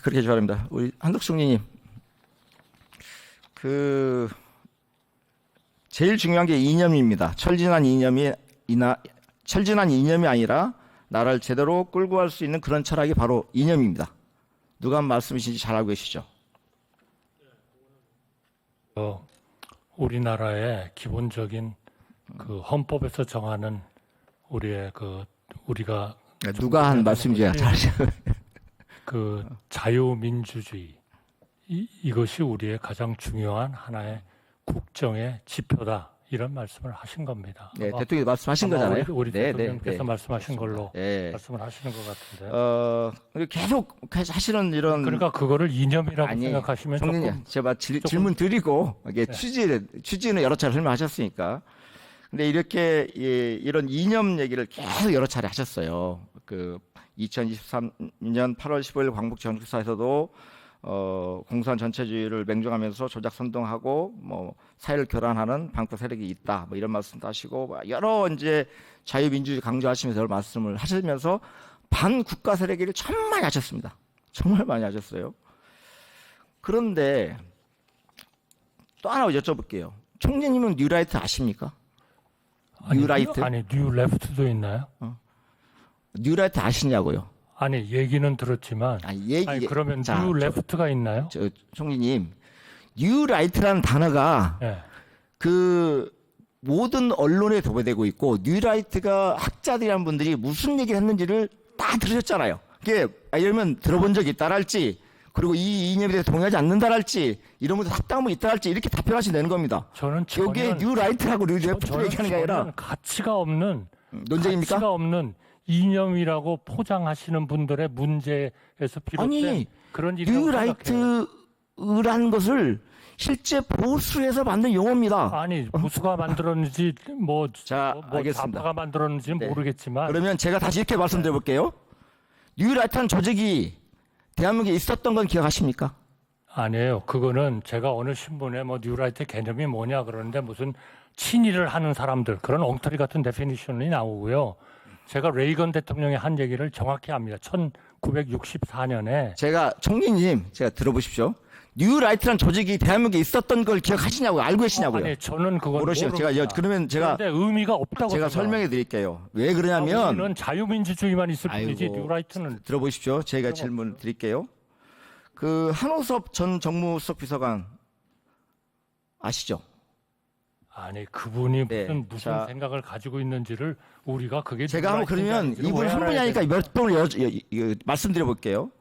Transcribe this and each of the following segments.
그렇게 바랍니다. 우리 한덕수 총리님, 제일 중요한 게 이념입니다. 철진한 이념이 아니라 나라를 제대로 끌고 갈 수 있는 그런 철학이 바로 이념입니다. 누가 한 말씀이신지 잘 알고 계시죠? 우리나라의 기본적인 그 헌법에서 정하는 우리가 누가 한 말씀인지 잘 그 자유민주주의 이것이 우리의 가장 중요한 하나의 국정의 지표다 이런 말씀을 하신 겁니다. 네, 대통령이 말씀하신 거잖아요. 우리 네, 대통령께서 말씀하신 걸로 네. 말씀을 하시는 것 같은데. 계속 하시는 이런 그러니까 그거를 이념이라고 생각하시면 총리님, 조금 제가 질문 드리고 이게 취지는 여러 차례 설명하셨으니까. 근데 이렇게 이런 이념 얘기를 계속 여러 차례 하셨어요. 2023년 8월 15일 광복 전국사에서도 공산 전체주의를 맹종하면서 조작 선동하고 사회를 교란하는 방파 세력이 있다 이런 말씀도 하시고 여러 이제 자유민주주의 강조하시면서 말씀을 하시면서 반국가 세력을 참 많이 하셨습니다. 정말 많이 하셨어요. 그런데 또 하나 여쭤볼게요. 총리님은 뉴라이트 아십니까? 뉴라이트? 아니 뉴레프트도 있나요? 뉴라이트 아시냐고요? 아니 얘기는 들었지만 그러면 뉴레프트가 있나요? 총리님, 뉴라이트라는 단어가 모든 언론에 도배되고 있고 뉴라이트가 학자들이란 분들이 무슨 얘기를 했는지를 다 들으셨잖아요. 그게 이러면 들어본 적이 있다랄지 그리고 이 이념에 대해서 동의하지 않는다랄지 이런 분들 학당무 있다랄지 이렇게 답변하시면 되는 겁니다. 저는 여기에 뉴라이트하고 뉴레프트를 얘기하는 게 아니라 가치가 없는 논쟁입니까? 가치가 없는 이념이라고 포장하시는 분들의 문제에서 비롯된 그런 일이라고 생각해요. 뉴라이트라는 것을 실제 보수에서 만든 용어입니다. 아니 보수가 만들었는지 알겠습니다. 좌파가 만들었는지는 모르겠지만 그러면 제가 다시 이렇게 말씀드려볼게요. 뉴라이트라는 조직이 대한민국에 있었던 건 기억하십니까? 아니에요. 그거는 제가 어느 신문에 뉴라이트 개념이 뭐냐 그러는데 무슨 친일을 하는 사람들 그런 엉터리 같은 데피니션이 나오고요. 제가 레이건 대통령이 한 얘기를 정확히 압니다. 1964년에 총리님 제가 들어보십시오. 뉴라이트란 조직이 대한민국에 있었던 걸 기억하시냐고요? 알고 계시냐고요? 아니 저는 그걸 모르시죠. 그러면 그런데 의미가 없다고 제가 설명해 드릴게요. 왜 그러냐면 우리는 자유민주주의만 있을 뿐이지 뉴라이트는 들어보십시오. 제가 질문 드릴게요. 한호섭 전 정무수석 비서관 아시죠? 아니 그분이 무슨 생각을 가지고 있는지를 우리가 그게 제가 한번 그러면 이분 한 분이 하니까 몇 번을 말씀드려 볼게요.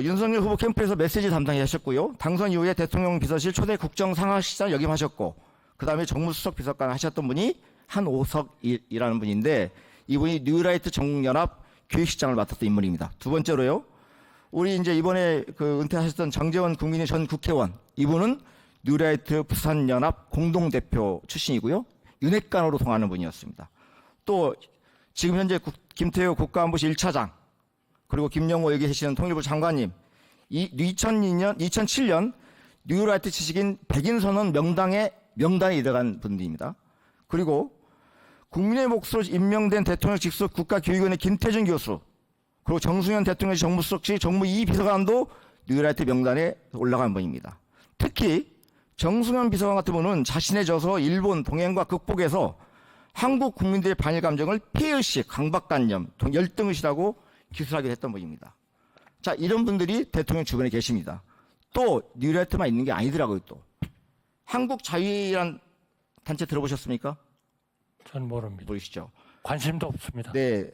윤석열 후보 캠프에서 메시지 담당하셨고요. 당선 이후에 대통령 비서실 초대 국정상하실장 역임하셨고 그 다음에 정무수석 비서관 하셨던 분이 한오석이라는 분인데 이분이 뉴라이트 전국연합 기획실장을 맡았던 인물입니다. 두 번째로요. 우리 이제 이번에 은퇴하셨던 정재원 국민의 전 국회의원 이분은 뉴라이트 부산연합 공동대표 출신이고요. 윤핵관으로 통하는 분이었습니다. 또 지금 현재 김태효 국가안보실 1차장 그리고 김영호 여기 계시는 통일부 장관님 2007년 뉴라이트 지식인 백인선언 명단에 들어간 분들입니다. 그리고 국민의 목소리로 임명된 대통령 직속 국가교육원의 김태준 교수 그리고 정승현 대통령 정무수석실 정무 2 비서관도 뉴라이트 명단에 올라간 분입니다. 특히 정승현 비서관 같은 분은 자신의 저서 일본 동행과 극복에서 한국 국민들의 반일 감정을 피해의식, 강박관념, 열등의식이라고 기술하기도 했던 분입니다. 자, 이런 분들이 대통령 주변에 계십니다. 또 뉴라이트만 있는 게 아니더라고요. 또 한국자유회의라는 단체 들어보셨습니까? 전 모릅니다. 모르시죠? 관심도 없습니다. 네,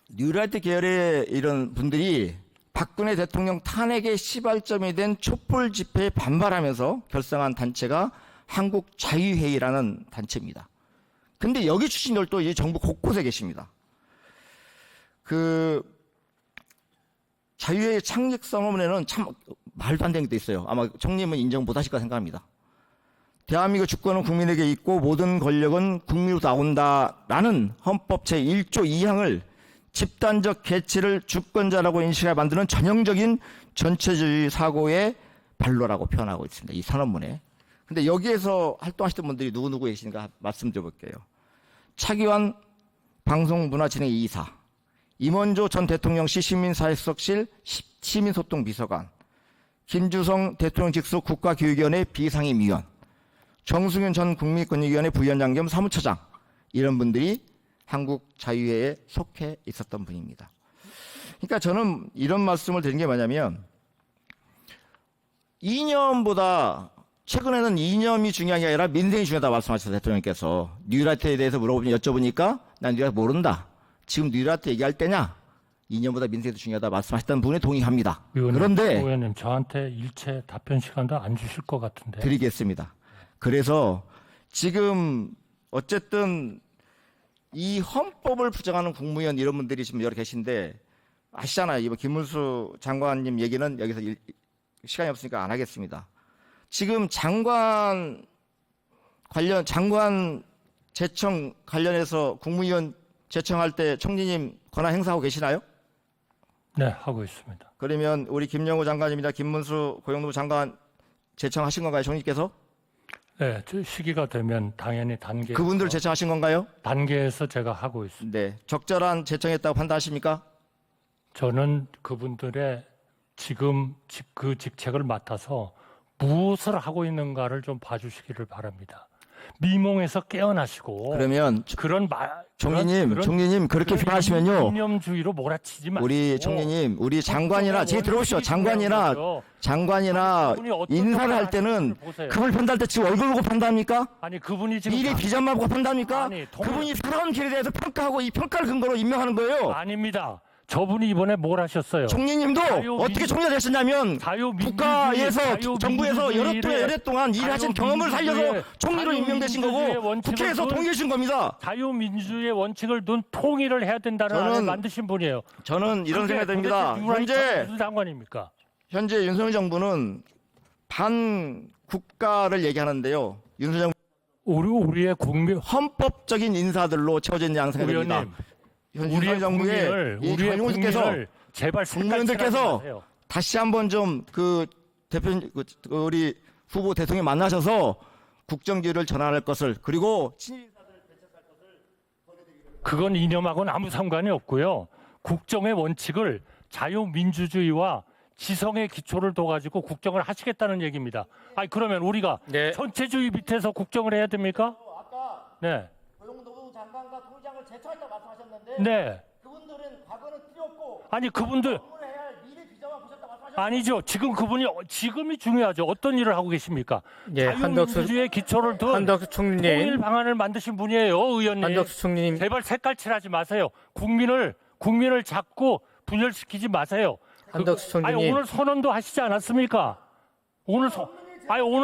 뉴라이트 계열의 이런 분들이 박근혜 대통령 탄핵의 시발점이 된 촛불 집회에 반발하면서 결성한 단체가 한국자유회의라는 단체입니다. 근데 여기 출신들도 이제 정부 곳곳에 계십니다. 자유회의 창립 선언문에는 참 말도 안 되는 게 있어요. 아마 총리님은 인정 못 하실 거라 생각합니다. 대한민국 주권은 국민에게 있고 모든 권력은 국민으로 나온다라는 헌법 제1조 2항을 집단적 개체를 주권자라고 인식해 만드는 전형적인 전체주의 사고의 발로라고 표현하고 있습니다. 이 선언문에. 근데 여기에서 활동하시던 분들이 누구 계신가 말씀드려 볼게요. 차기환 방송문화진흥 이사, 임원조 전 대통령실 시민사회수석실 시민소통비서관, 김주성 대통령 직속 국가교육위원회 비상임위원, 정승윤 전 국민권익위원회 부위원장 겸 사무처장, 이런 분들이 한국자유회에 속해 있었던 분입니다. 그러니까 저는 이런 말씀을 드린 게 뭐냐면, 이념보다 최근에는 이념이 중요한 게 아니라 민생이 중요하다 말씀하셨어요. 대통령께서 뉴라이트에 대해서 여쭤보니까 난 뉴라이트 모른다. 지금 뉴라이트 얘기할 때냐? 이념보다 민생이 더 중요하다 말씀하셨다는 부분에 동의합니다. 그런데 의원님 저한테 일체 답변 시간도 안 주실 것 같은데. 드리겠습니다. 그래서 지금 어쨌든 이 헌법을 부정하는 국무위원 이런 분들이 지금 여러 계신데 아시잖아요. 이번 김문수 장관님 얘기는 여기서 시간이 없으니까 안 하겠습니다. 지금 장관 제청 관련해서 국무위원 제청할 때 총리님 권한 행사하고 계시나요? 네, 하고 있습니다. 그러면 우리 김영우 장관님이나 김문수 고용노무 장관 제청하신 건가요, 총리께서? 네, 저 시기가 되면 당연히 그분들 제청하신 건가요? 단계에서 제가 하고 있습니다. 네, 적절한 제청했다고 판단하십니까? 저는 그분들의 지금 그 직책을 맡아서 무엇을 하고 있는가를 좀 봐주시기를 바랍니다. 미몽에서 깨어나시고 그러면 총리님 그렇게 표현하시면요. 이념주의로 몰아치지 마시고 우리 총리님, 우리 장관이나 제 들어보시오. 장관이나 인사를 할 때는 그걸 판단할 때 지금 얼굴 보고 판단합니까? 아니 그분이 지금 미래 비전만 보고 판단합니까? 아니, 그분이 살아온 길에 대해서 평가하고 이 평가를 근거로 임명하는 거예요. 아닙니다. 저분이 이번에 뭘 하셨어요? 총리님도 어떻게 총리가 되셨냐면 국가에서 정부에서 오랫동안 일하신 경험을 살려서 총리로 임명되신 거고 국회에서 통일하신 겁니다. 자유민주주의의 원칙을 둔 통일을 해야 된다는 안을 만드신 분이에요. 저는 이런 생각이 듭니다. 무슨 상관입니까? 현재 윤석열 정부는 반국가를 얘기하는데요. 윤석열 우리의 국민 헌법적인 인사들로 채워져 있는 양상이 됩니다. 우리의 국민을 제발 국민들께서 다시 한번 좀 우리 후보 대통령 만나셔서 국정기를 전환할 것을 그리고 그건 이념하고는 아무 상관이 없고요. 국정의 원칙을 자유민주주의와 지성의 기초를 둬가지고 국정을 하시겠다는 얘기입니다. 아니 그러면 우리가 전체주의 밑에서 국정을 해야 됩니까? 아까 네. 고용노무 장관과 통일장을 제청했다 말씀하셨는데 네. 그분들은 과거는 필요 없고 아니 그분들 해야 할 미래 비전만 보셨다 말씀하셨는데 아니죠. 지금이 중요하죠. 어떤 일을 하고 계십니까? 예, 자유민주주의의 기초를 둔 한덕수 총리님, 통일 방안을 만드신 분이에요, 의원님. 한덕수 총리님, 제발 색깔칠하지 마세요. 국민을 자꾸 분열시키지 마세요. 한덕수 총리님. 아니 오늘 선언도 하시지 않았습니까? 오늘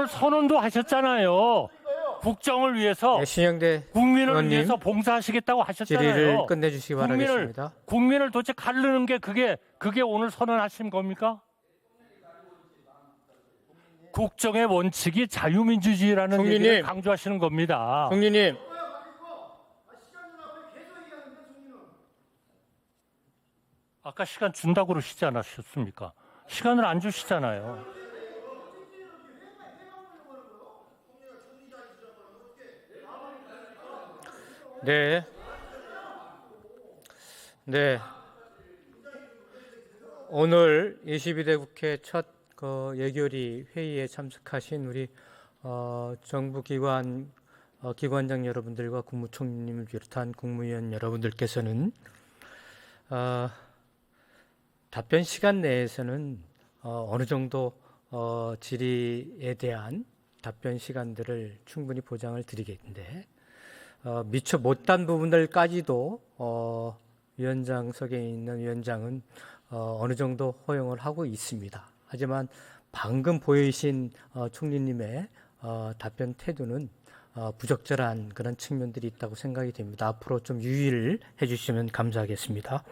선언도 하셨잖아요. 국정을 위해서 네, 신영대 국민을 의원님, 위해서 봉사하시겠다고 하셨잖아요. 질의를 끝내주시기 바라겠습니다. 국민을 도대체 가르는 게 그게 오늘 선언하신 겁니까? 국정의 원칙이 자유민주주의라는 총리님. 얘기를 강조하시는 겁니다. 총리님, 아까 시간 준다고 그러시지 않으셨습니까? 시간을 안 주시잖아요. 네, 오늘 22대 국회 첫 예결위 회의에 참석하신 우리 정부 기관장 여러분들과 국무총리님을 비롯한 국무위원 여러분들께서는 답변 시간 내에서는 어느 정도 질의에 대한 답변 시간들을 충분히 보장을 드리겠는데 미처 못한 부분들까지도 위원장석에 있는 위원장은 어느 정도 허용을 하고 있습니다. 하지만 방금 보이신 총리님의 답변 태도는 부적절한 그런 측면들이 있다고 생각이 됩니다. 앞으로 좀 유의를 해주시면 감사하겠습니다.